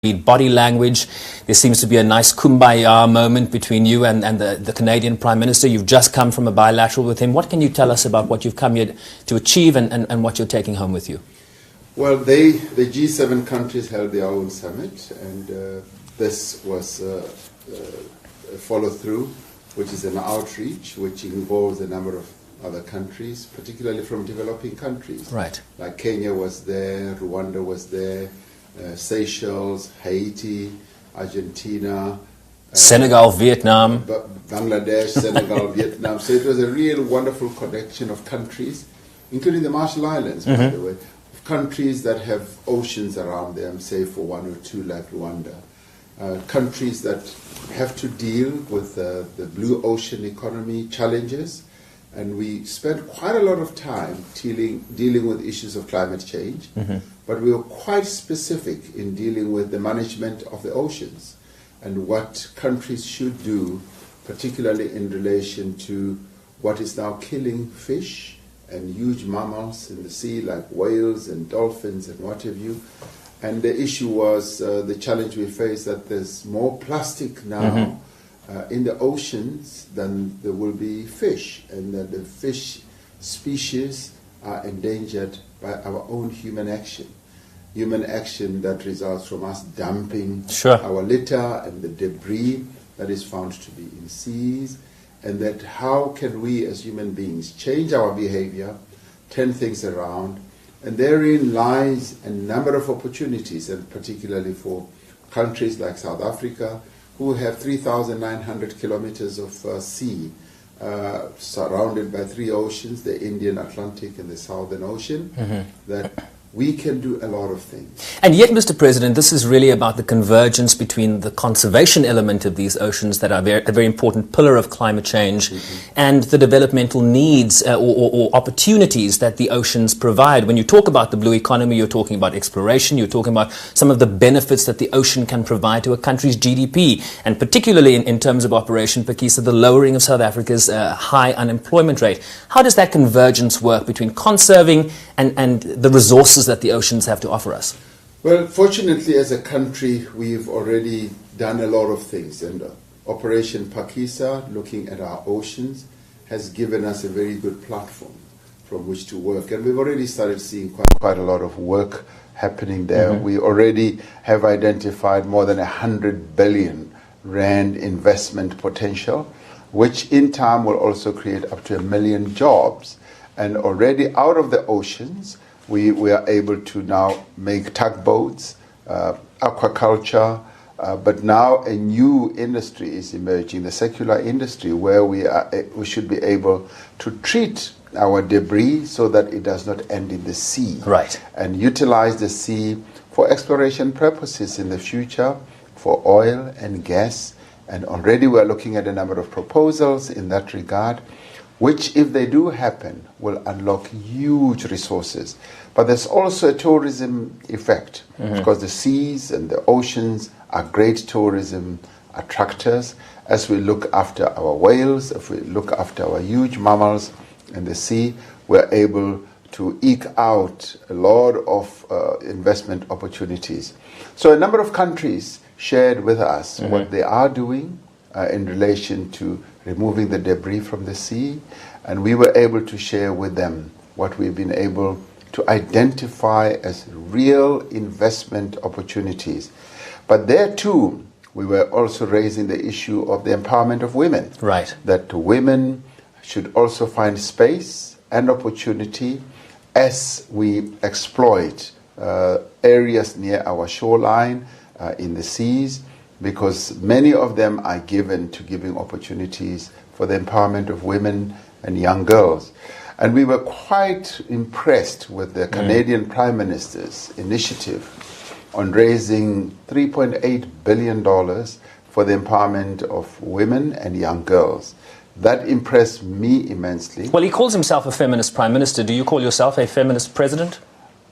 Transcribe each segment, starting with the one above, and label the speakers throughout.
Speaker 1: body language. There seems to be a nice kumbaya moment between you and the Canadian Prime Minister. You've just come from a bilateral with him. What can you tell us about what you've come here to achieve and what you're taking home with you?
Speaker 2: Well, the G7 countries held their own summit, and this was a follow-through, which is an outreach, which involves a number of other countries, particularly from developing countries.
Speaker 1: Right.
Speaker 2: Like Kenya was there, Rwanda was there, Seychelles, Haiti, Argentina,
Speaker 1: Senegal, Vietnam,
Speaker 2: Bangladesh, Senegal, Vietnam. So it was a real wonderful collection of countries, including the Marshall Islands, by the way, of countries that have oceans around them, say for one or two, like Rwanda. Countries that have to deal with the blue ocean economy challenges. And we spent quite a lot of time dealing with issues of climate change, but we were quite specific in dealing with the management of the oceans and what countries should do, particularly in relation to what is now killing fish and huge mammals in the sea, like whales and dolphins and what have you. And the issue was the challenge we face that there's more plastic now in the oceans than there will be fish, and that the fish species are endangered by our own human action. Human action that results from us dumping our litter and the debris that is found to be in seas, and that how can we as human beings change our behavior, turn things around, and therein lies a number of opportunities, and particularly for countries like South Africa, who have 3,900 kilometers of sea, surrounded by three oceans, the Indian, Atlantic, and the Southern Ocean, that we can do a lot of things.
Speaker 1: And yet, Mr. President, this is really about the convergence between the conservation element of these oceans that are a very important pillar of climate change and the developmental needs or opportunities that the oceans provide. When you talk about the blue economy, you're talking about exploration, you're talking about some of the benefits that the ocean can provide to a country's GDP, and particularly in terms of Operation Phakisa, the lowering of South Africa's high unemployment rate. How does that convergence work between conserving and the resources that the oceans have to offer us?
Speaker 2: Well, fortunately, as a country, we've already done a lot of things, and Operation Phakisa, looking at our oceans, has given us a very good platform from which to work, and we've already started seeing quite a lot of work happening there. We already have identified more than 100 billion rand investment potential, which in time will also create up to 1 million jobs. And already out of the oceans, we are able to now make tugboats, aquaculture, but now a new industry is emerging, the circular industry, where we should be able to treat our debris so that it does not end in the sea.
Speaker 1: Right.
Speaker 2: And utilize the sea for exploration purposes in the future, for oil and gas. And already we're looking at a number of proposals in that regard, which, if they do happen, will unlock huge resources. But there's also a tourism effect, because the seas and the oceans are great tourism attractors. As we look after our whales, if we look after our huge mammals in the sea, we're able to eke out a lot of investment opportunities. So a number of countries shared with us what they are doing in relation to removing the debris from the sea, and we were able to share with them what we've been able to identify as real investment opportunities. But there too, we were also raising the issue of the empowerment of women.
Speaker 1: Right.
Speaker 2: That women should also find space and opportunity as we exploit areas near our shoreline, in the seas, because many of them are given to giving opportunities for the empowerment of women and young girls. And we were quite impressed with the Canadian Prime Minister's initiative on raising $3.8 billion for the empowerment of women and young girls. That impressed me immensely.
Speaker 1: Well, he calls himself a feminist Prime Minister. Do you call yourself a feminist president?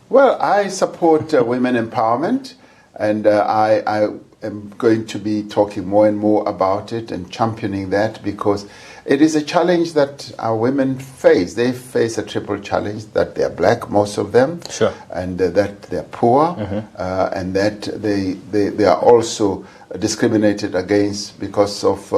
Speaker 2: Well, I support women empowerment. And I am going to be talking more and more about it and championing that, because it is a challenge that our women face. They face a triple challenge: that they're black, most of them,
Speaker 1: sure,
Speaker 2: and that they're poor, and that they are also discriminated against because of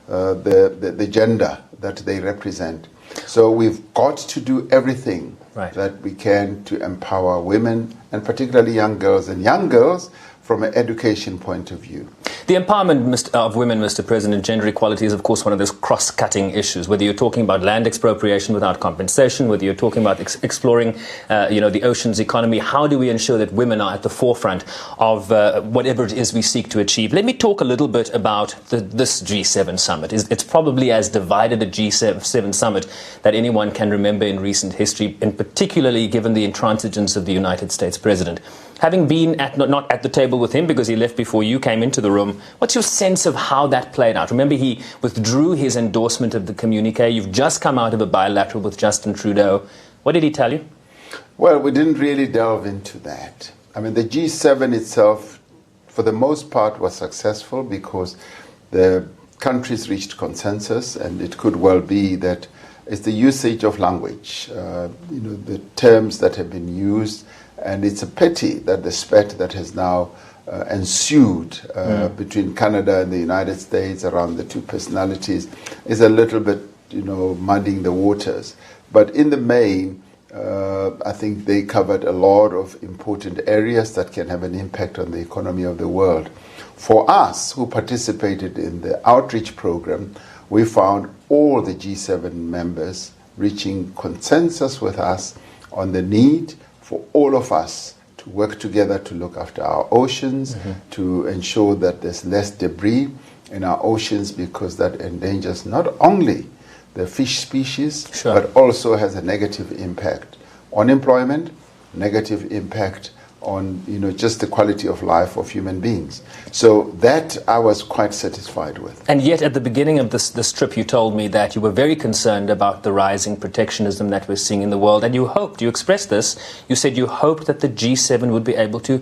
Speaker 2: the gender that they represent. So we've got to do everything that we can to empower women, and particularly young girls, from an education point of view.
Speaker 1: The empowerment of women, Mr. President, gender equality is, of course, one of those cross-cutting issues. Whether you're talking about land expropriation without compensation, whether you're talking about exploring, the oceans economy, how do we ensure that women are at the forefront of whatever it is we seek to achieve? Let me talk a little bit about this G7 summit. It's probably as divided a G7 summit that anyone can remember in recent history, and particularly given the intransigence of the United States President. Having been not at the table with him because he left before you came into the room, what's your sense of how that played out? Remember, he withdrew his endorsement of the communique. You've just come out of a bilateral with Justin Trudeau. What did he tell you?
Speaker 2: Well, we didn't really delve into that. I mean, the G7 itself, for the most part, was successful because the countries reached consensus, and it could well be that it's the usage of language, the terms that have been used. And it's a pity that the spat that has now ensued between Canada and the United States around the two personalities is a little bit, muddying the waters. But in the main, I think they covered a lot of important areas that can have an impact on the economy of the world. For us, who participated in the outreach program, we found all the G7 members reaching consensus with us on the need for all of us to work together to look after our oceans, to ensure that there's less debris in our oceans, because that endangers not only the fish species, but also has a negative impact on employment, negative impact on just the quality of life of human beings. So that I was quite satisfied with.
Speaker 1: And yet at the beginning of this trip you told me that you were very concerned about the rising protectionism that we're seeing in the world, and you expressed this, you said you hoped that the G7 would be able to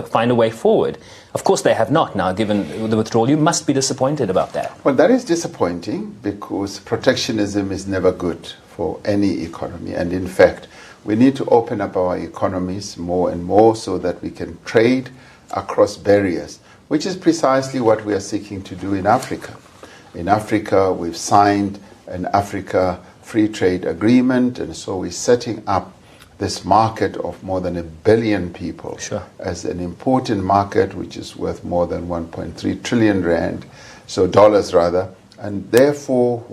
Speaker 1: find a way forward. Of course they have not now, given the withdrawal. You must be disappointed about that.
Speaker 2: Well, that is disappointing, because protectionism is never good for any economy, and in fact we need to open up our economies more and more so that we can trade across barriers, which is precisely what we are seeking to do in Africa. In Africa, we've signed an Africa Free Trade Agreement, and so we're setting up this market of more than 1 billion people as an important market, which is worth more than 1.3 trillion rand, so dollars rather, and therefore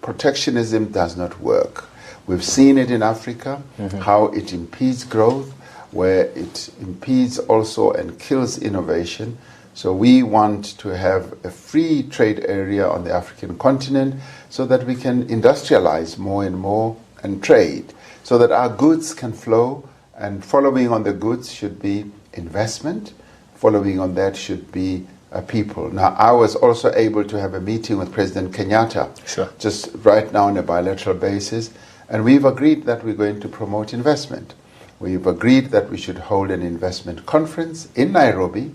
Speaker 2: protectionism does not work. We've seen it in Africa, how it impedes growth, where it impedes also and kills innovation. So we want to have a free trade area on the African continent so that we can industrialize more and more and trade, so that our goods can flow, and following on the goods should be investment, following on that should be people. Now, I was also able to have a meeting with President Kenyatta, just right now on a bilateral basis, and we've agreed that we're going to promote investment. We've agreed that we should hold an investment conference in Nairobi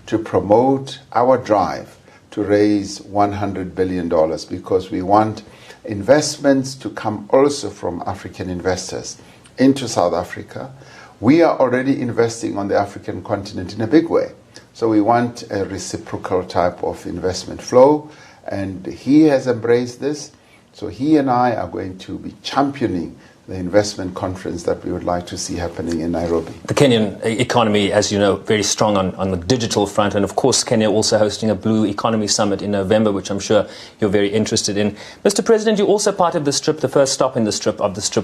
Speaker 2: to promote our drive to raise $100 billion, because we want investments to come also from African investors into South Africa. We are already investing on the African continent in a big way. So we want a reciprocal type of investment flow, and he has embraced this. So he and I are going to be championing the investment conference that we would like to see happening in Nairobi.
Speaker 1: The Kenyan economy, as you know, very strong on the digital front, and of course Kenya also hosting a Blue Economy Summit in November, which I'm sure you're very interested in. Mr. President, you're also part of this trip. The first stop in this trip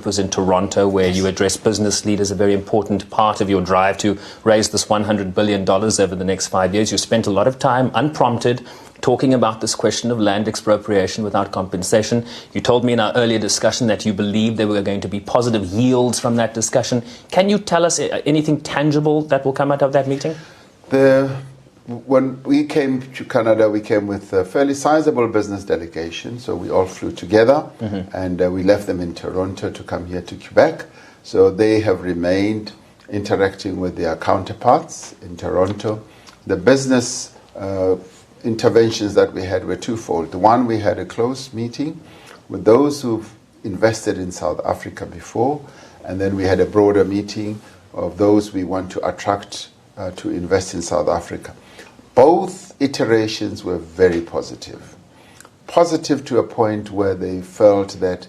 Speaker 1: was in Toronto, where you addressed business leaders, a very important part of your drive to raise this $100 billion over the next 5 years. You spent a lot of time, unprompted, talking about this question of land expropriation without compensation. You told me in our earlier discussion that you believe there were going to be positive yields from that discussion. Can you tell us anything tangible that will come out of that meeting?
Speaker 2: When we came to Canada, we came with a fairly sizable business delegation, so we all flew together, and we left them in Toronto to come here to Quebec. So they have remained interacting with their counterparts in Toronto. The business interventions that we had were twofold. One, we had a close meeting with those who've invested in South Africa before, and then we had a broader meeting of those we want to attract to invest in South Africa. Both iterations were very positive. Positive to a point where they felt that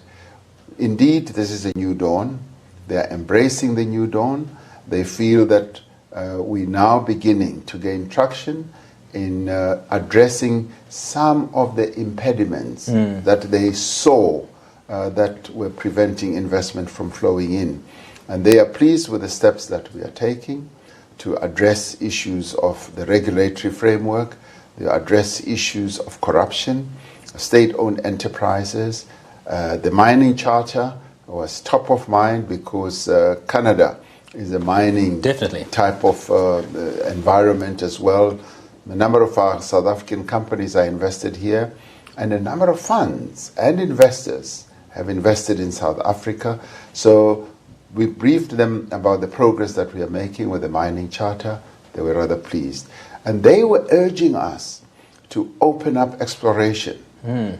Speaker 2: indeed this is a new dawn. They are embracing the new dawn. They feel that we're now beginning to gain traction in addressing some of the impediments that they saw that were preventing investment from flowing in. And they are pleased with the steps that we are taking to address issues of the regulatory framework, to address issues of corruption, state-owned enterprises. The mining charter was top of mind because Canada is a mining type of environment as well. A number of our South African companies are invested here, and a number of funds and investors have invested in South Africa. So we briefed them about the progress that we are making with the mining charter. They were rather pleased. And they were urging us to open up exploration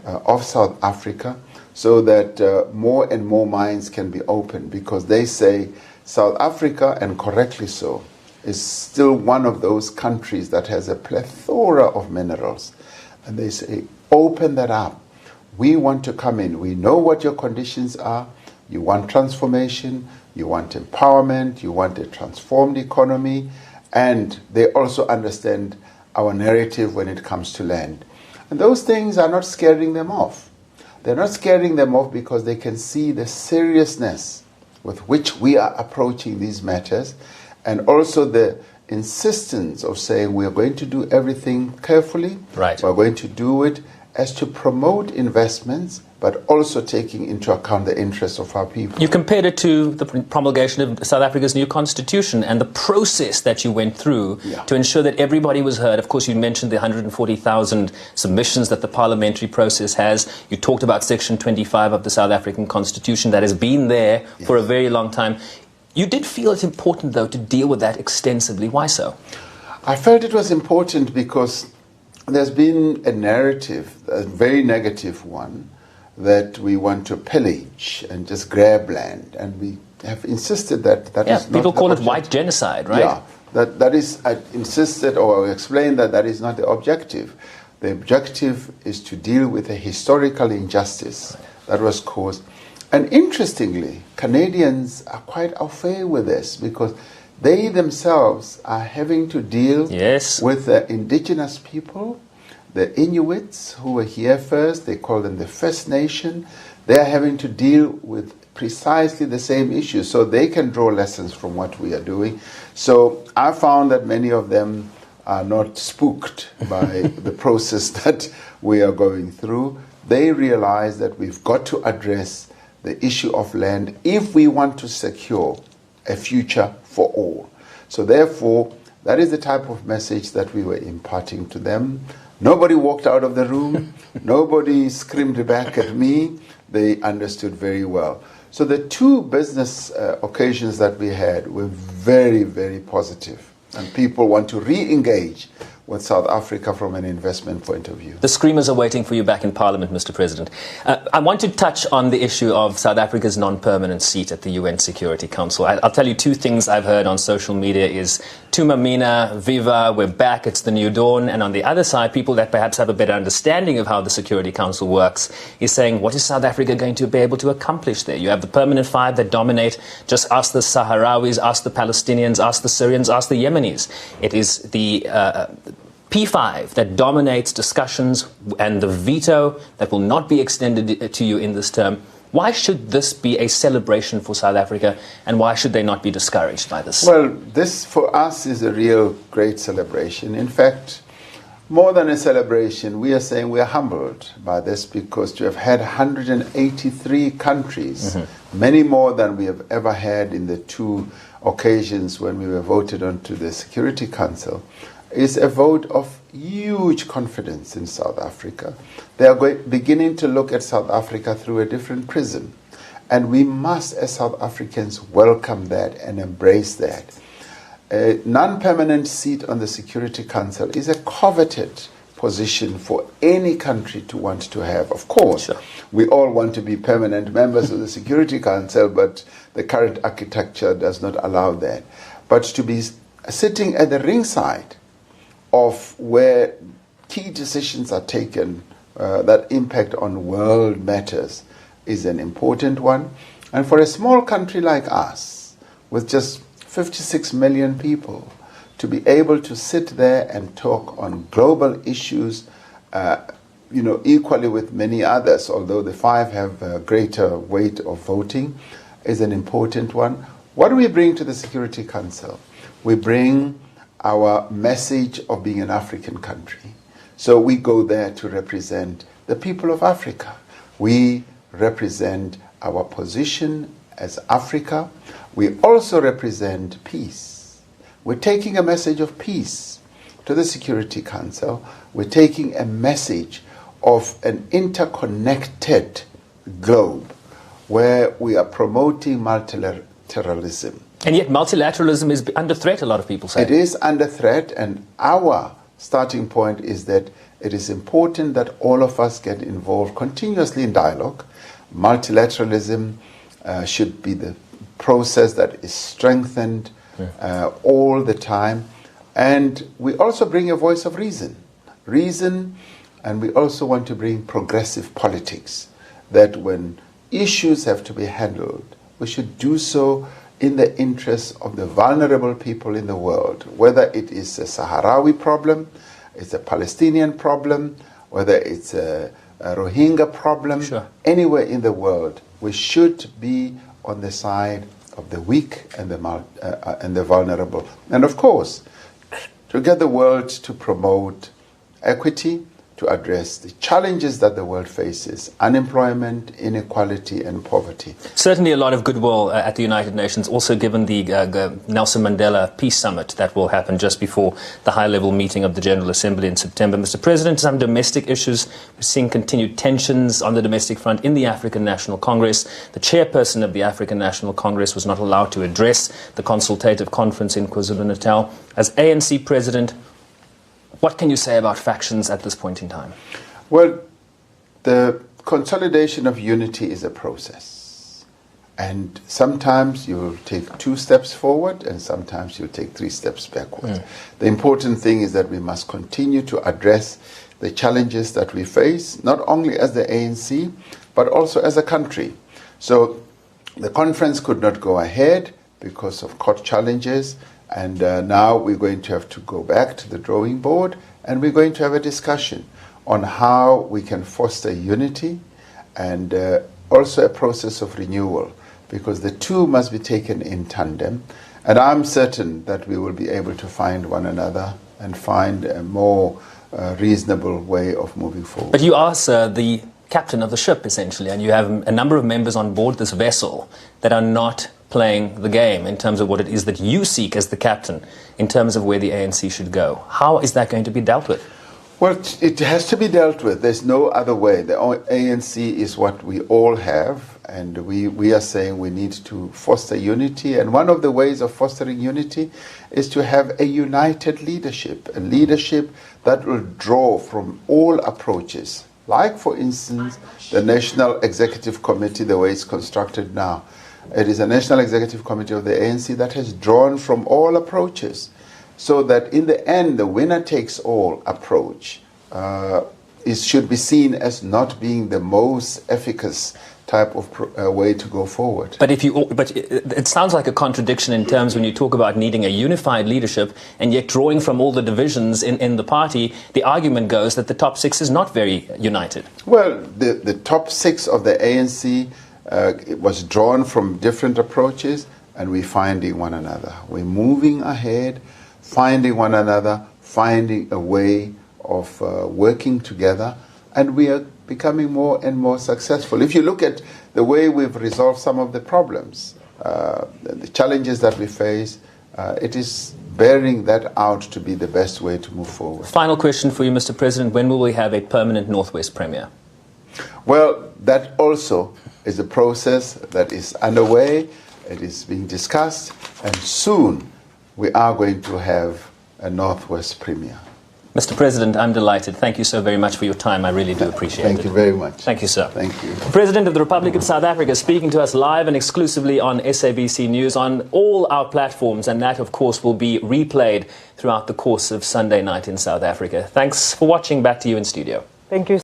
Speaker 2: of South Africa so that more and more mines can be opened, because they say South Africa, and correctly so, is still one of those countries that has a plethora of minerals. And they say, open that up. We want to come in. We know what your conditions are. You want transformation, you want empowerment, you want a transformed economy, and they also understand our narrative when it comes to land. And those things are not scaring them off. They're not scaring them off because they can see the seriousness with which we are approaching these matters, and also the insistence of saying we are going to do everything carefully.
Speaker 1: Right.
Speaker 2: We're going to do it as to promote investments, but also taking into account the interests of our people.
Speaker 1: You compared it to the promulgation of South Africa's new constitution and the process that you went through to ensure that everybody was heard. Of course, you mentioned the 140,000 submissions that the parliamentary process has. You talked about Section 25 of the South African constitution that has been there for a very long time. You did feel it important, though, to deal with that extensively. Why so?
Speaker 2: I felt it was important because there's been a narrative, a very negative one, that we want to pillage and just grab land, and we have insisted that is not.
Speaker 1: People call it white genocide, right?
Speaker 2: Yeah, that is. I insisted or explained that is not the objective. The objective is to deal with a historical injustice that was caused. And interestingly, Canadians are quite au fait with this because they themselves are having to deal with the indigenous people, the Inuits who were here first. They call them the First Nation. They are having to deal with precisely the same issues, so they can draw lessons from what we are doing. So I found that many of them are not spooked by the process that we are going through. They realize that we've got to address the issue of land if we want to secure a future for all. So therefore, that is the type of message that we were imparting to them. Nobody walked out of the room. Nobody screamed back at me. They understood very well. So the two business occasions that we had were very, very positive. And people want to re-engage with South Africa from an investment point of view.
Speaker 1: The screamers are waiting for you back in Parliament, Mr. President. I want to touch on the issue of South Africa's non-permanent seat at the UN Security Council. I'll tell you two things I've heard on social media is Tuma Mina, Viva, we're back, it's the new dawn. And on the other side, people that perhaps have a better understanding of how the Security Council works is saying, what is South Africa going to be able to accomplish there? You have the permanent five that dominate. Just ask the Sahrawis, ask the Palestinians, ask the Syrians, ask the Yemenis. It is the P5 that dominates discussions and the veto that will not be extended to you in this term. Why should this be a celebration for South Africa, and why should they not be discouraged by this?
Speaker 2: Well, this for us is a real great celebration. In fact, more than a celebration, we are saying we are humbled by this, because to have had 183 countries, many more than we have ever had in the two occasions when we were voted onto the Security Council, is a vote of huge confidence in South Africa. They are beginning to look at South Africa through a different prism. And we must, as South Africans, welcome that and embrace that. A non-permanent seat on the Security Council is a coveted position for any country to want to have. Of course, sure, we all want to be permanent members of the Security Council, but the current architecture does not allow that. But to be sitting at the ringside of where key decisions are taken that impact on world matters is an important one. And for a small country like us, with just 56 million people, to be able to sit there and talk on global issues, equally with many others, although the five have a greater weight of voting, is an important one. What do we bring to the Security Council? We bring our message of being an African country. So we go there to represent the people of Africa. We represent our position as Africa. We also represent peace. We're taking a message of peace to the Security Council. We're taking a message of an interconnected globe where we are promoting multilateralism.
Speaker 1: And yet multilateralism is under threat, a lot of people say.
Speaker 2: It is under threat, and our starting point is that it is important that all of us get involved continuously in dialogue. Multilateralism should be the process that is strengthened all the time. And we also bring a voice of reason. And we also want to bring progressive politics, that when issues have to be handled, we should do so in the interests of the vulnerable people in the world, whether it is a Sahrawi problem, it's a Palestinian problem, whether it's a Rohingya problem, sure, anywhere in the world. We should be on the side of the weak and the vulnerable. And of course, to get the world to promote equity, to address the challenges that the world faces, unemployment, inequality, and poverty.
Speaker 1: Certainly a lot of goodwill at the United Nations, also given the Nelson Mandela Peace Summit that will happen just before the high-level meeting of the General Assembly in September. Mr. President, some domestic issues. We're seeing continued tensions on the domestic front in the African National Congress. The chairperson of the African National Congress was not allowed to address the consultative conference in KwaZulu-Natal. As ANC president, what can you say about factions at this point in time?
Speaker 2: Well, the consolidation of unity is a process. And sometimes you'll take 2 steps forward and sometimes you'll take 3 steps backwards. The important thing is that we must continue to address the challenges that we face, not only as the ANC, but also as a country. So the conference could not go ahead because of court challenges. And now we're going to have to go back to the drawing board, and we're going to have a discussion on how we can foster unity and also a process of renewal, because the two must be taken in tandem. And I'm certain that we will be able to find one another and find a more reasonable way of moving forward.
Speaker 1: But you are, sir, the captain of the ship, essentially, and you have a number of members on board this vessel that are not playing the game in terms of what it is that you seek as the captain, in terms of where the ANC should go. How is that going to be dealt with?
Speaker 2: Well, it has to be dealt with. There's no other way. The ANC is what we all have, and we are saying we need to foster unity. And one of the ways of fostering unity is to have a united leadership, a leadership that will draw from all approaches. Like, for instance, the National Executive Committee, the way it's constructed now. It is a National Executive Committee of the ANC that has drawn from all approaches, so that in the end, the winner-takes-all approach should be seen as not being the most efficacious type of way to go forward.
Speaker 1: But it sounds like a contradiction in terms when you talk about needing a unified leadership and yet drawing from all the divisions in the party. The argument goes that the top 6 is not very united.
Speaker 2: Well, the top 6 of the ANC it was drawn from different approaches, and we're finding one another. We're moving ahead, finding one another, finding a way of working together, and we are becoming more and more successful. If you look at the way we've resolved some of the problems, the challenges that we face, it is bearing that out to be the best way to move forward.
Speaker 1: Final question for you, Mr. President. When will we have a permanent Northwest Premier?
Speaker 2: Well, that also is a process that is underway. It is being discussed, and soon we are going to have a Northwest Premier.
Speaker 1: Mr. President, I'm delighted. Thank you so very much for your time. I really do appreciate it.
Speaker 2: Thank you very much.
Speaker 1: Thank you, sir.
Speaker 2: Thank you.
Speaker 1: The President of the Republic of South Africa speaking to us live and exclusively on SABC News on all our platforms, and that, of course, will be replayed throughout the course of Sunday night in South Africa. Thanks for watching. Back to you in studio.
Speaker 3: Thank you.